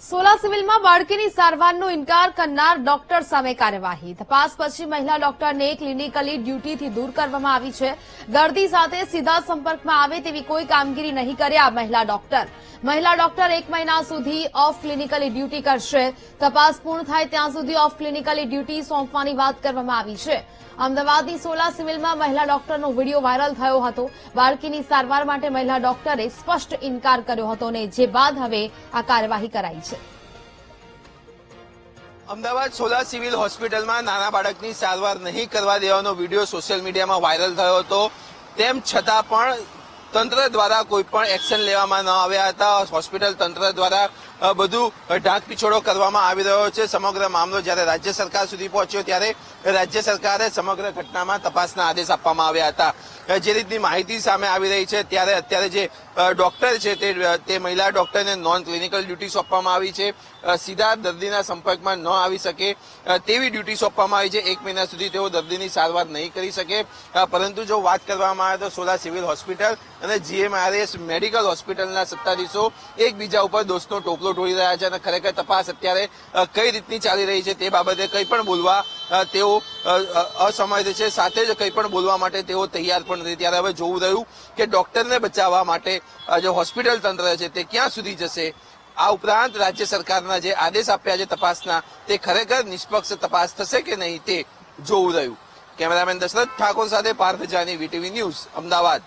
સોલા સિવિલમાં બાળકીની સારવારનો ઇનકાર કરનાર ડોક્ટર સામે કાર્યવાહી. તપાસ પછી મહિલા ડોક્ટરને ક્લિનિકલી ડ્યુટીથી દૂર કરવામાં આવી છે. દર્દી સાથે સીધા સંપર્કમાં આવે તેવી કોઈ કામગીરી નહીં કરે આ મહિલા ડોક્ટર. મહિલા ડોક્ટર 1 મહિના સુધી ઓફ ક્લિનિકલી ડ્યુટી કરશે. તપાસ પૂર્ણ થાય ત્યાં સુધી ઓફ ક્લિનિકલી ડ્યુટી સોંપવાની વાત કરવામાં આવી છે. અમદાવાદની સોલા સિવિલમાં મહિલા ડોક્ટરનો વિડીયો વાયરલ થયો હતો. બાળકીની સારવાર માટે મહિલા ડોક્ટરે સ્પષ્ટ ઇનકાર કર્યો હતો અને જે બાદ હવે આ કાર્યવાહી કરાઈ છે. અમદાવાદ સોલા સિવિલ હોસ્પિટલમાં નાના બાળકની સારવાર નહીં કરવા દેવાનો વિડીયો સોશિયલ મીડિયામાં વાયરલ થયો હતો. તેમ છતાં પણ તંત્ર દ્વારા કોઈ પણ એક્શન લેવામાં ન આવ્યા હતા. હોસ્પિટલ તંત્ર દ્વારા બધું ઢાંકપીછોડો કરવામાં આવી રહ્યો છે. સમગ્ર મામલો જ્યારે રાજ્ય સરકાર સુધી પહોંચ્યો ત્યારે રાજ્ય સરકારે સમગ્ર ઘટનામાં તપાસના આદેશ આપવામાં આવ્યા હતા. જે રીતની માહિતી સામે આવી રહી છે ત્યારે અત્યારે જે ડોક્ટર છે તે મહિલા ડોક્ટરને નોન ક્લિનિકલ ડ્યુટી સોંપવામાં આવી છે. સીધા દર્દીના સંપર્કમાં ન આવી શકે તેવી ડ્યુટી સોંપવામાં આવી છે. 1 મહિના સુધી તેઓ દર્દીની સારવાર નહીં કરી શકે. પરંતુ જો વાત કરવામાં આવે તો સોલા સિવિલ હોસ્પિટલ અને GMRS મેડિકલ હોસ્પિટલના સત્તાધીશો એકબીજા ઉપર દોષનો ટોપલો ઢોળી રહ્યા છે અને ખરેખર તપાસ અત્યારે કઈ રીતની ચાલી રહી છે તે બાબતે કંઈ પણ બોલવા તેઓ અસમર્થ છે. સાથે જ કંઈ પણ બોલવા માટે તેઓ તૈયાર પણ નથી. ત્યારે હવે જોવું રહ્યું કે ડોક્ટરને બચાવવા માટે જે હોસ્પિટલ તંત્ર છે તે ક્યાં સુધી જશે. આ ઉપરાંત રાજ્ય સરકારના જે આદેશ આપ્યા છે તપાસના તે ખરેખર નિષ્પક્ષ તપાસ થશે કે નહીં તે જોવું રહ્યું. કેમેરામેન દશરથ ઠાકોર સાથે પાર્થ જાની, VTV ન્યૂઝ, અમદાવાદ.